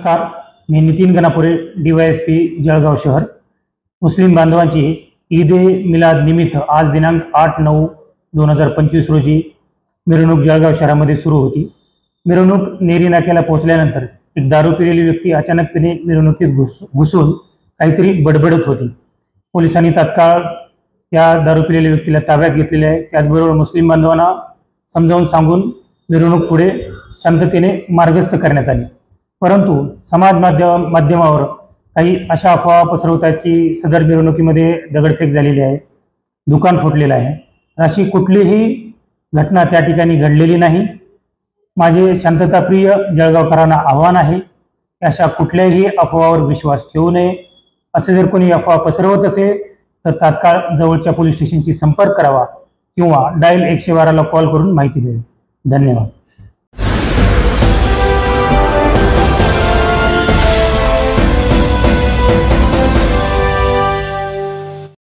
नमस्कार, मी नितीन गणापुरे, DYSP जळगाव शहर। मुस्लिम बांधवांची ईद ए मिलाद निमित्त आज दिनांक 8/9/2025 रोजी मिरवणूक जळगाव शहरामध्ये सुरू होती। मिरवणूक नेरी नाक्याला पोहोचल्यानंतर एक दारू पिलेली व्यक्ती अचानकपणे मिरवणुकीत घुसून काहीतरी बडबडत होती। पोलिसांनी तात्काळ त्या दारू पिलेल्या व्यक्तीला ताब्यात घेतलेले आहे। त्याचबरोबर मुस्लिम बांधवांना समजावून सांगून मिरवणूक पुढे शांततेने मार्गस्थ करण्यात आली। परंतु समाज माध्यमावर काही अशा अफवा पसरवत आहेत की सदर मिरवणुकीमध्ये दगडफेक झालेली आहे, दुकान फुटलेलं आहे। अशी कुठलीही घटना त्या ठिकाणी घडलेली नाही। माझे शांतताप्रिय जळगावकरांना आव्हान आहे, अशा कुठल्याही अफवावर विश्वास ठेवू नये। असे जर कोणी अफवा पसरवत असेल तर तात्काळ जवळच्या पोलीस स्टेशनशी संपर्क करावा किंवा डायल 112 ला कॉल करून माहिती द्यावी। धन्यवाद।